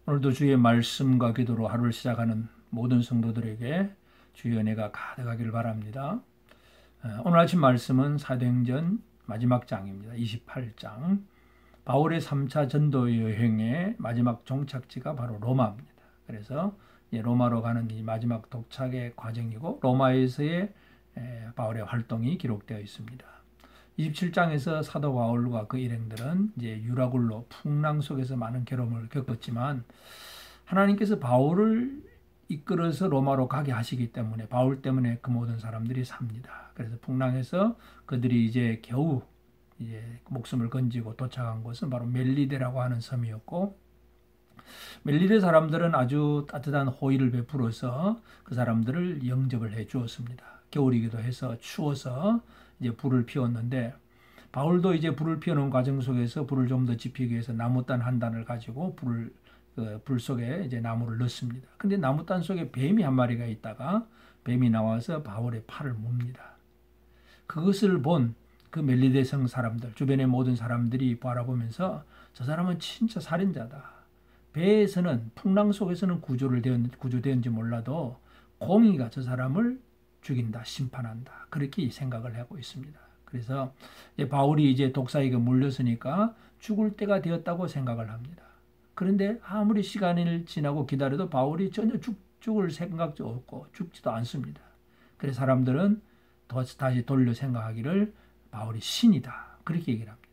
오늘도 주의 말씀과 기도로 하루를 시작하는 모든 성도들에게 주의 은혜가 가득하기를 바랍니다. 오늘 아침 말씀은 사도행전 마지막 장입니다. 28장. 바울의 3차 전도 여행의 마지막 종착지가 바로 로마입니다. 그래서 로마로 가는 이 마지막 도착의 과정이고 로마에서의 바울의 활동이 기록되어 있습니다. 27장에서 사도 바울과 그 일행들은 이제 유라굴로 풍랑 속에서 많은 괴로움을 겪었지만 하나님께서 바울을 이끌어서 로마로 가게 하시기 때문에 바울 때문에 그 모든 사람들이 삽니다. 그래서 풍랑에서 그들이 이제 겨우 이제 목숨을 건지고 도착한 곳은 바로 멜리데라고 하는 섬이었고, 멜리데 사람들은 아주 따뜻한 호의를 베풀어서 그 사람들을 영접을 해 주었습니다. 겨울이기도 해서 추워서 이제 불을 피웠는데, 바울도 이제 불을 피우는 과정 속에서 불을 좀 더 지피기 위해서 나무단 한 단을 가지고 불 속에 이제 나무를 넣습니다. 근데 나무단 속에 뱀이 한 마리가 있다가 뱀이 나와서 바울의 팔을 뭅니다. 그것을 본 그 멜리데 성 사람들, 주변의 모든 사람들이 바라보면서 저 사람은 진짜 살인자다. 배에서는 풍랑 속에서는 구조되었는지 몰라도 공의가 저 사람을 죽인다, 심판한다. 그렇게 생각을 하고 있습니다. 그래서 바울이 이제 독사에게 물렸으니까 죽을 때가 되었다고 생각을 합니다. 그런데 아무리 시간이 지나고 기다려도 바울이 전혀 죽을 생각도 없고 죽지도 않습니다. 그래서 사람들은 다시 돌려 생각하기를 바울이 신이다. 그렇게 얘기를 합니다.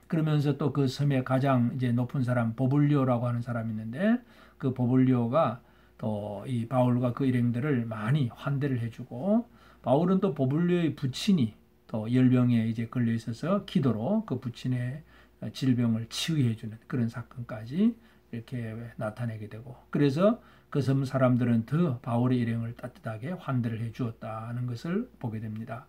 그러면서 또 그 섬의 가장 이제 높은 사람 보블리오라고 하는 사람이 있는데, 그 보블리오가 또 이 바울과 그 일행들을 많이 환대를 해주고, 바울은 또 보블리오의 부친이 또 열병에 이제 걸려 있어서 기도로 그 부친의 질병을 치유해주는 그런 사건까지 이렇게 나타내게 되고, 그래서 그 섬 사람들은 더 바울의 일행을 따뜻하게 환대를 해주었다는 것을 보게 됩니다.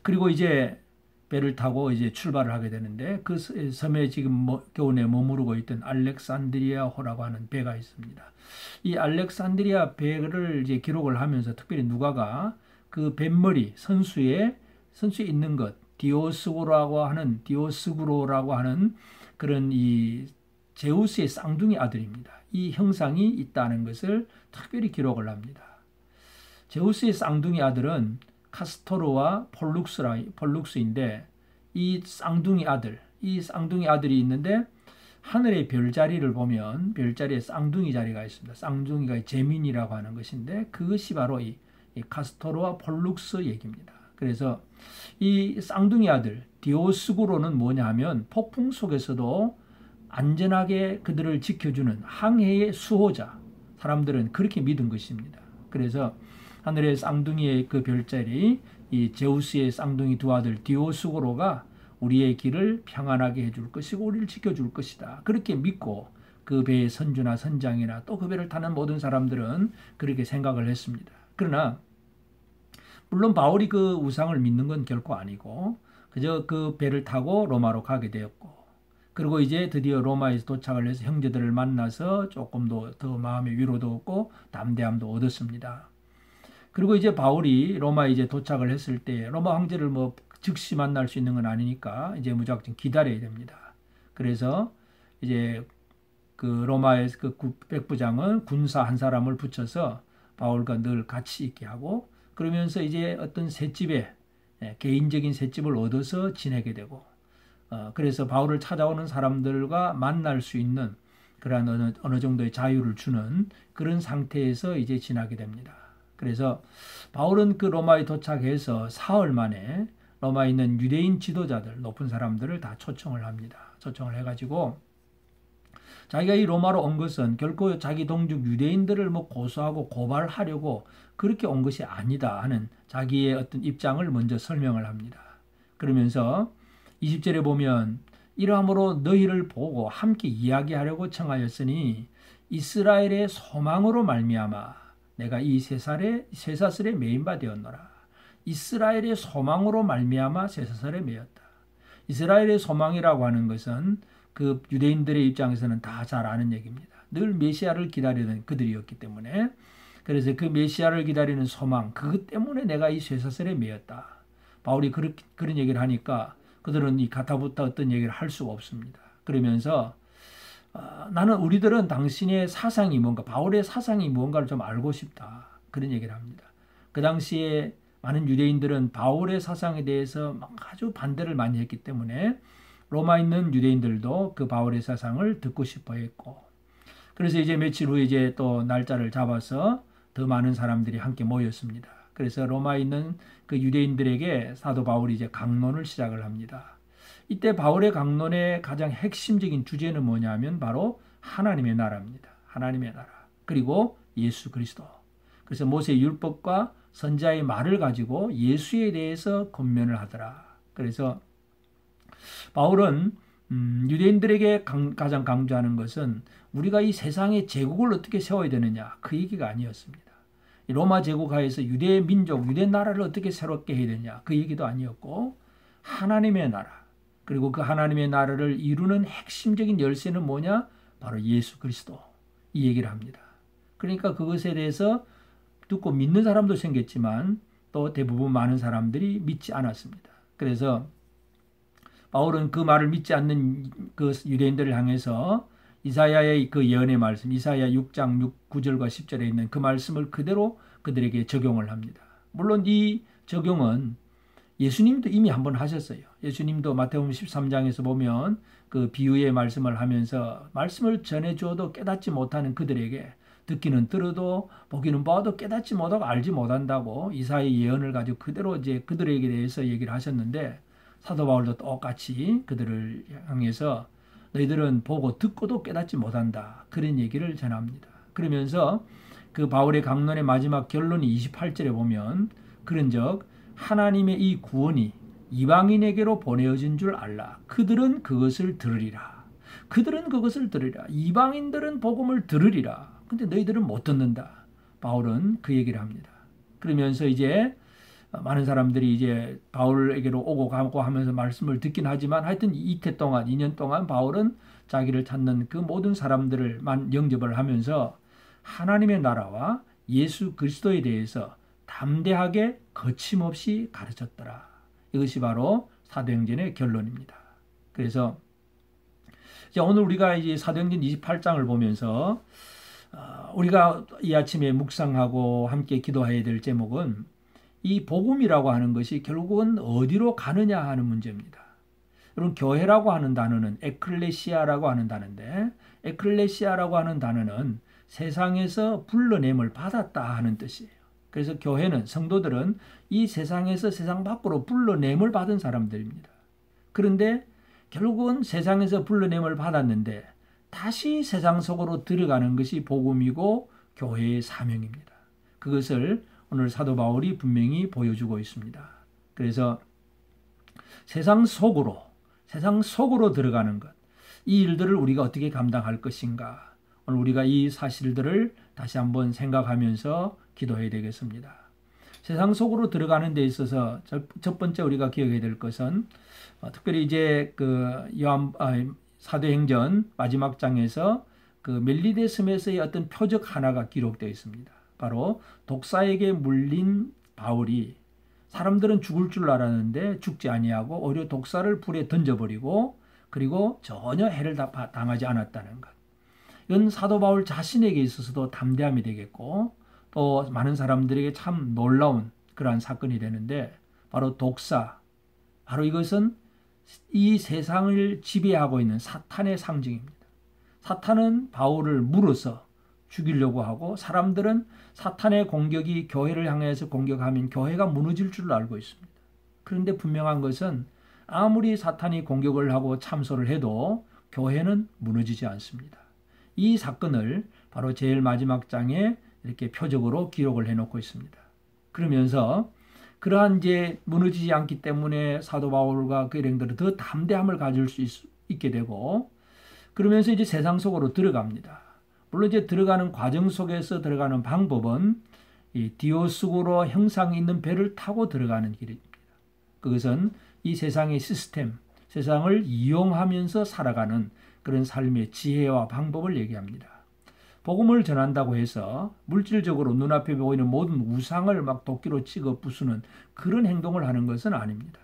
그리고 이제 배를 타고 이제 출발을 하게 되는데, 그 섬에 지금 교훈에 머무르고 있던 알렉산드리아호라고 하는 배가 있습니다. 이 알렉산드리아 배를 이제 기록을 하면서 특별히 누가가 그 뱃머리 선수에 있는 것, 디오스구로라고 하는 그런 이 제우스의 쌍둥이 아들입니다. 이 형상이 있다는 것을 특별히 기록을 합니다. 제우스의 쌍둥이 아들은 카스토르와 폴룩스인데, 이 쌍둥이 아들이 있는데, 하늘의 별자리를 보면 별자리에 쌍둥이 자리가 있습니다. 쌍둥이가 제민이라고 하는 것인데, 그것이 바로 이 카스토르와 폴룩스 얘기입니다. 그래서 이 쌍둥이 아들 디오스구로는 뭐냐 하면 폭풍 속에서도 안전하게 그들을 지켜주는 항해의 수호자, 사람들은 그렇게 믿은 것입니다. 그래서 하늘의 쌍둥이의 그 별자리, 이 제우스의 쌍둥이 두 아들 디오스고로가 우리의 길을 평안하게 해줄 것이고 우리를 지켜줄 것이다. 그렇게 믿고 그 배의 선주나 선장이나 또 그 배를 타는 모든 사람들은 그렇게 생각을 했습니다. 그러나 물론 바울이 그 우상을 믿는 건 결코 아니고 그저 그 배를 타고 로마로 가게 되었고, 그리고 이제 드디어 로마에서 도착을 해서 형제들을 만나서 조금 더 마음의 위로도 얻고 담대함도 얻었습니다. 그리고 이제 바울이 로마에 이제 도착을 했을 때 로마 황제를 뭐 즉시 만날 수 있는 건 아니니까 이제 무작정 기다려야 됩니다. 그래서 이제 그 로마의 그 백부장은 군사 한 사람을 붙여서 바울과 늘 같이 있게 하고, 그러면서 이제 어떤 셋집에 개인적인 셋집을 얻어서 지내게 되고, 그래서 바울을 찾아오는 사람들과 만날 수 있는 그러한 어느 정도의 자유를 주는 그런 상태에서 이제 지나게 됩니다. 그래서 바울은 그 로마에 도착해서 사흘 만에 로마에 있는 유대인 지도자들, 높은 사람들을 다 초청을 합니다. 초청을 해가지고 자기가 이 로마로 온 것은 결코 자기 동족 유대인들을 뭐 고소하고 고발하려고 그렇게 온 것이 아니다 하는 자기의 어떤 입장을 먼저 설명을 합니다. 그러면서 20절에 보면 이러함으로 너희를 보고 함께 이야기하려고 청하였으니 이스라엘의 소망으로 말미암아 내가 이 쇠사슬에 매인 바 되었노라. 이스라엘의 소망으로 말미암아 쇠사슬에 매였다. 이스라엘의 소망이라고 하는 것은 그 유대인들의 입장에서는 다 잘 아는 얘기입니다. 늘 메시아를 기다리는 그들이었기 때문에, 그래서 그 메시아를 기다리는 소망, 그것 때문에 내가 이 쇠사슬에 매였다. 바울이 그런 얘기를 하니까 그들은 이 가타부타 어떤 얘기를 할 수가 없습니다. 그러면서 나는 우리들은 당신의 사상이 뭔가, 바울의 사상이 무언가를 좀 알고 싶다. 그런 얘기를 합니다. 그 당시에 많은 유대인들은 바울의 사상에 대해서 막 아주 반대를 많이 했기 때문에 로마에 있는 유대인들도 그 바울의 사상을 듣고 싶어 했고, 그래서 이제 며칠 후에 이제 또 날짜를 잡아서 더 많은 사람들이 함께 모였습니다. 그래서 로마에 있는 그 유대인들에게 사도 바울이 이제 강론을 시작을 합니다. 이때 바울의 강론의 가장 핵심적인 주제는 뭐냐면 바로 하나님의 나라입니다. 하나님의 나라. 그리고 예수 그리스도. 그래서 모세 율법과 선자의 말을 가지고 예수에 대해서 권면을 하더라. 그래서 바울은 유대인들에게 가장 강조하는 것은 우리가 이 세상의 제국을 어떻게 세워야 되느냐, 그 얘기가 아니었습니다. 로마 제국 하에서 유대 민족, 유대 나라를 어떻게 새롭게 해야 되냐, 그 얘기도 아니었고, 하나님의 나라, 그리고 그 하나님의 나라를 이루는 핵심적인 열쇠는 뭐냐, 바로 예수 그리스도, 이 얘기를 합니다. 그러니까 그것에 대해서 듣고 믿는 사람도 생겼지만 또 대부분 많은 사람들이 믿지 않았습니다. 그래서 바울은 그 말을 믿지 않는 그 유대인들을 향해서 이사야의 그 예언의 말씀, 이사야 6장 9절과 10절에 있는 그 말씀을 그대로 그들에게 적용을 합니다. 물론 이 적용은 예수님도 이미 한번 하셨어요. 예수님도 마태복음 13장에서 보면 그 비유의 말씀을 하면서 말씀을 전해주어도 깨닫지 못하는 그들에게, 듣기는 들어도 보기는 봐도 깨닫지 못하고 알지 못한다고 이사야의 예언을 가지고 그대로 이제 그들에게 대해서 얘기를 하셨는데, 사도 바울도 똑같이 그들을 향해서 너희들은 보고 듣고도 깨닫지 못한다, 그런 얘기를 전합니다. 그러면서 그 바울의 강론의 마지막 결론이 28절에 보면, 그런즉 하나님의 이 구원이 이방인에게로 보내어진 줄 알라. 그들은 그것을 들으리라. 그들은 그것을 들으리라. 이방인들은 복음을 들으리라. 근데 너희들은 못 듣는다. 바울은 그 얘기를 합니다. 그러면서 이제 많은 사람들이 이제 바울에게로 오고 가고 하면서 말씀을 듣긴 하지만 하여튼 이태 동안, 2년 동안 바울은 자기를 찾는 그 모든 사람들을 영접을 하면서 하나님의 나라와 예수 그리스도에 대해서 담대하게 거침없이 가르쳤더라. 이것이 바로 사도행전의 결론입니다. 그래서 이제 오늘 우리가 이제 사도행전 28장을 보면서 우리가 이 아침에 묵상하고 함께 기도해야 될 제목은 이 복음이라고 하는 것이 결국은 어디로 가느냐 하는 문제입니다. 여러분, 교회라고 하는 단어는 에클레시아라고 하는 단어인데, 에클레시아라고 하는 단어는 세상에서 불러냄을 받았다 하는 뜻이에요. 그래서 교회는, 성도들은 이 세상에서 세상 밖으로 불러냄을 받은 사람들입니다. 그런데 결국은 세상에서 불러냄을 받았는데 다시 세상 속으로 들어가는 것이 복음이고 교회의 사명입니다. 그것을 오늘 사도 바울이 분명히 보여주고 있습니다. 그래서 세상 속으로 들어가는 것, 이 일들을 우리가 어떻게 감당할 것인가, 오늘 우리가 이 사실들을 다시 한번 생각하면서 기도해야 되겠습니다. 세상 속으로 들어가는 데 있어서 첫 번째 우리가 기억해야 될 것은 특별히 이제 그 사도행전 마지막 장에서 그 멜리데 스мет의 어떤 표적 하나가 기록되어 있습니다. 바로 독사에게 물린 바울이, 사람들은 죽을 줄 알았는데 죽지 아니하고 오히려 독사를 불에 던져버리고 그리고 전혀 해를 당하지 않았다는 것. 이건 사도 바울 자신에게 있어서도 담대함이 되겠고 또 많은 사람들에게 참 놀라운 그러한 사건이 되는데, 바로 독사, 바로 이것은 이 세상을 지배하고 있는 사탄의 상징입니다. 사탄은 바울을 물어서 죽이려고 하고, 사람들은 사탄의 공격이 교회를 향해서 공격하면 교회가 무너질 줄 알고 있습니다. 그런데 분명한 것은 아무리 사탄이 공격을 하고 참소를 해도 교회는 무너지지 않습니다. 이 사건을 바로 제일 마지막 장에 이렇게 표적으로 기록을 해놓고 있습니다. 그러면서 그러한 이제 무너지지 않기 때문에 사도 바울과 그 일행들은 더 담대함을 가질 수 있게 되고, 그러면서 이제 세상 속으로 들어갑니다. 물론 이제 들어가는 과정 속에서 들어가는 방법은 이 디오스고로 형상이 있는 배를 타고 들어가는 길입니다. 그것은 이 세상의 시스템, 세상을 이용하면서 살아가는 그런 삶의 지혜와 방법을 얘기합니다. 복음을 전한다고 해서 물질적으로 눈앞에 보이는 모든 우상을 막 도끼로 찍어 부수는 그런 행동을 하는 것은 아닙니다.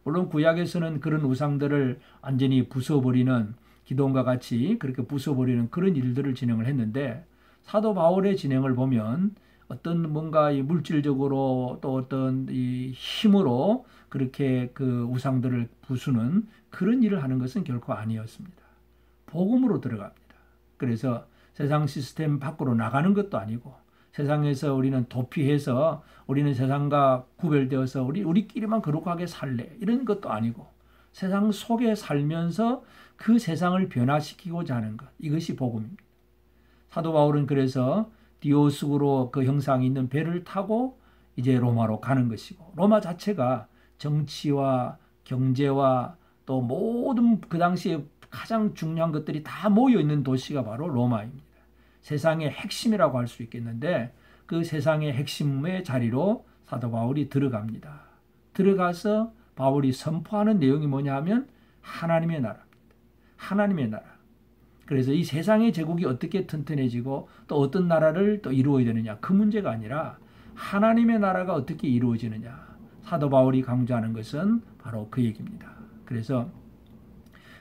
물론 구약에서는 그런 우상들을 완전히 부숴버리는 기도원과 같이 그렇게 부숴버리는 그런 일들을 진행을 했는데, 사도 바울의 진행을 보면 어떤 뭔가 이 물질적으로 또 어떤 이 힘으로 그렇게 그 우상들을 부수는 그런 일을 하는 것은 결코 아니었습니다. 복음으로 들어갑니다. 그래서 세상 시스템 밖으로 나가는 것도 아니고, 세상에서 우리는 도피해서 우리는 세상과 구별되어서 우리끼리만 거룩하게 살래 이런 것도 아니고, 세상 속에 살면서 그 세상을 변화시키고자 하는 것, 이것이 복음입니다. 사도 바울은 그래서 디오스구로 그 형상이 있는 배를 타고 이제 로마로 가는 것이고, 로마 자체가 정치와 경제와 또 모든 그 당시에 가장 중요한 것들이 다 모여 있는 도시가 바로 로마입니다. 세상의 핵심이라고 할 수 있겠는데, 그 세상의 핵심의 자리로 사도 바울이 들어갑니다. 들어가서 바울이 선포하는 내용이 뭐냐 하면 하나님의 나라입니다. 하나님의 나라. 그래서 이 세상의 제국이 어떻게 튼튼해지고 또 어떤 나라를 또 이루어야 되느냐, 그 문제가 아니라 하나님의 나라가 어떻게 이루어지느냐, 사도 바울이 강조하는 것은 바로 그 얘기입니다. 그래서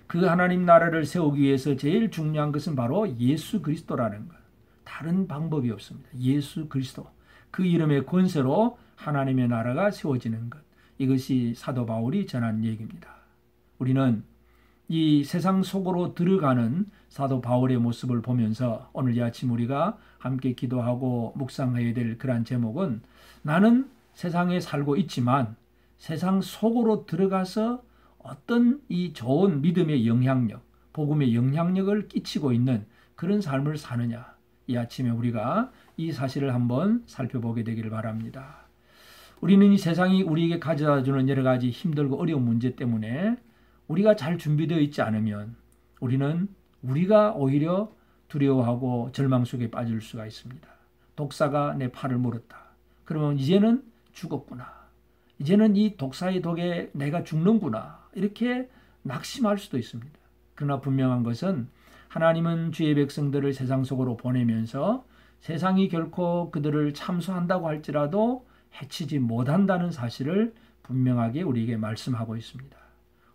그 하나님 나라를 세우기 위해서 제일 중요한 것은 바로 예수 그리스도라는 것. 다른 방법이 없습니다. 예수 그리스도. 그 이름의 권세로 하나님의 나라가 세워지는 것. 이것이 사도 바울이 전한 얘기입니다. 우리는 이 세상 속으로 들어가는 사도 바울의 모습을 보면서 오늘 이 아침 우리가 함께 기도하고 묵상해야 될 그러한 제목은, 나는 세상에 살고 있지만 세상 속으로 들어가서 어떤 이 좋은 믿음의 영향력, 복음의 영향력을 끼치고 있는 그런 삶을 사느냐, 이 아침에 우리가 이 사실을 한번 살펴보게 되기를 바랍니다. 우리는 이 세상이 우리에게 가져다주는 여러 가지 힘들고 어려운 문제 때문에 우리가 잘 준비되어 있지 않으면 우리가 오히려 두려워하고 절망 속에 빠질 수가 있습니다. 독사가 내 팔을 물었다. 그러면 이제는 죽었구나. 이제는 이 독사의 독에 내가 죽는구나. 이렇게 낙심할 수도 있습니다. 그러나 분명한 것은 하나님은 주의 백성들을 세상 속으로 보내면서 세상이 결코 그들을 참수한다고 할지라도 해치지 못한다는 사실을 분명하게 우리에게 말씀하고 있습니다.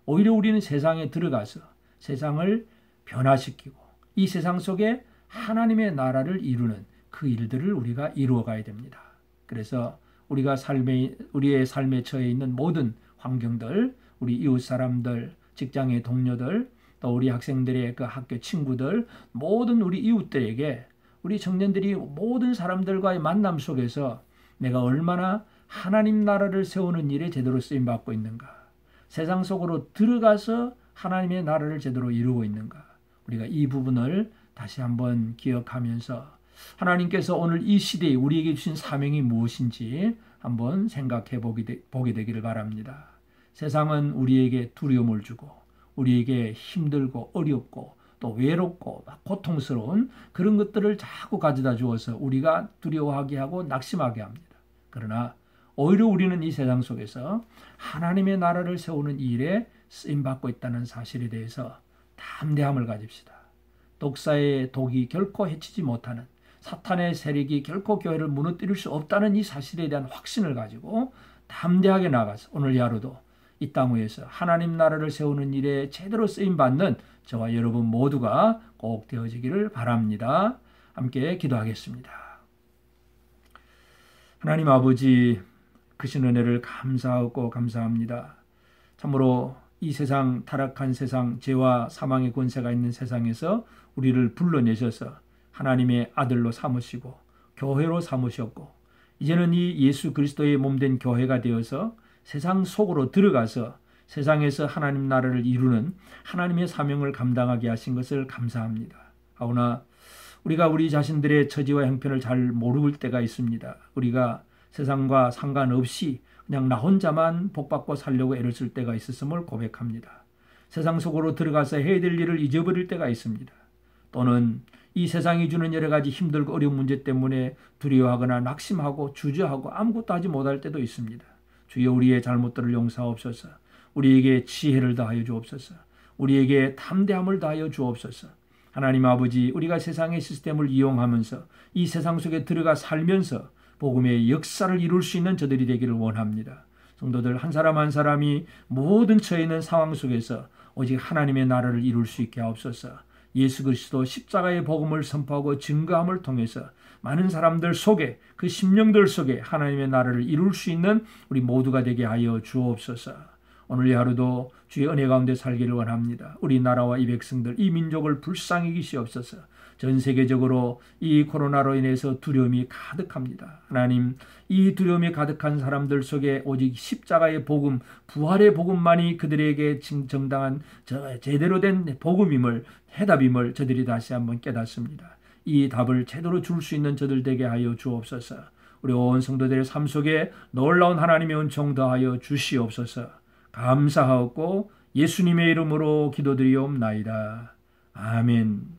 오히려 우리는 세상에 들어가서 세상을 변화시키고 이 세상 속에 하나님의 나라를 이루는 그 일들을 우리가 이루어가야 됩니다. 그래서 우리의 삶에 처해 있는 모든 환경들, 우리 이웃 사람들, 직장의 동료들, 또 우리 학생들의 그 학교 친구들, 모든 우리 이웃들에게, 우리 청년들이 모든 사람들과의 만남 속에서 내가 얼마나 하나님 나라를 세우는 일에 제대로 쓰임받고 있는가, 세상 속으로 들어가서 하나님의 나라를 제대로 이루고 있는가, 우리가 이 부분을 다시 한번 기억하면서 하나님께서 오늘 이 시대에 우리에게 주신 사명이 무엇인지 한번 생각해 보게 되기를 바랍니다. 세상은 우리에게 두려움을 주고 우리에게 힘들고 어렵고 또 외롭고 고통스러운 그런 것들을 자꾸 가져다 주어서 우리가 두려워하게 하고 낙심하게 합니다. 그러나 오히려 우리는 이 세상 속에서 하나님의 나라를 세우는 일에 쓰임받고 있다는 사실에 대해서 담대함을 가집시다. 독사의 독이 결코 해치지 못하는, 사탄의 세력이 결코 교회를 무너뜨릴 수 없다는 이 사실에 대한 확신을 가지고 담대하게 나가서 오늘 이 하루도 이 땅 위에서 하나님 나라를 세우는 일에 제대로 쓰임받는 저와 여러분 모두가 꼭 되어지기를 바랍니다. 함께 기도하겠습니다. 하나님 아버지, 크신 은혜를 감사하고 감사합니다. 참으로 이 세상, 타락한 세상, 죄와 사망의 권세가 있는 세상에서 우리를 불러내셔서 하나님의 아들로 삼으시고 교회로 삼으셨고, 이제는 이 예수 그리스도의 몸된 교회가 되어서 세상 속으로 들어가서 세상에서 하나님 나라를 이루는 하나님의 사명을 감당하게 하신 것을 감사합니다. 하오나 우리가 우리 자신들의 처지와 형편을 잘 모를 때가 있습니다. 우리가 세상과 상관없이 그냥 나 혼자만 복받고 살려고 애를 쓸 때가 있었음을 고백합니다. 세상 속으로 들어가서 해야 될 일을 잊어버릴 때가 있습니다. 또는 이 세상이 주는 여러 가지 힘들고 어려운 문제 때문에 두려워하거나 낙심하고 주저하고 아무것도 하지 못할 때도 있습니다. 주여, 우리의 잘못들을 용서하옵소서. 우리에게 지혜를 다하여 주옵소서. 우리에게 담대함을 다하여 주옵소서. 하나님 아버지, 우리가 세상의 시스템을 이용하면서 이 세상 속에 들어가 살면서 복음의 역사를 이룰 수 있는 저들이 되기를 원합니다. 성도들 한 사람 한 사람이 모든 처해 있는 상황 속에서 오직 하나님의 나라를 이룰 수 있게 하옵소서. 예수 그리스도 십자가의 복음을 선포하고 증거함을 통해서 많은 사람들 속에, 그 심령들 속에 하나님의 나라를 이룰 수 있는 우리 모두가 되게 하여 주옵소서. 오늘 이 하루도 주의 은혜 가운데 살기를 원합니다. 우리 나라와 이 백성들, 이 민족을 불쌍히 여기시옵소서. 전 세계적으로 이 코로나로 인해서 두려움이 가득합니다. 하나님, 이 두려움이 가득한 사람들 속에 오직 십자가의 복음, 부활의 복음만이 그들에게 정당한 제대로 된 복음임을, 해답임을 저들이 다시 한번 깨닫습니다. 이 답을 제대로 줄 수 있는 저들 되게 하여 주옵소서. 우리 온 성도들의 삶 속에 놀라운 하나님의 은총 더하여 주시옵소서. 감사하옵고 예수님의 이름으로 기도드리옵나이다. 아멘.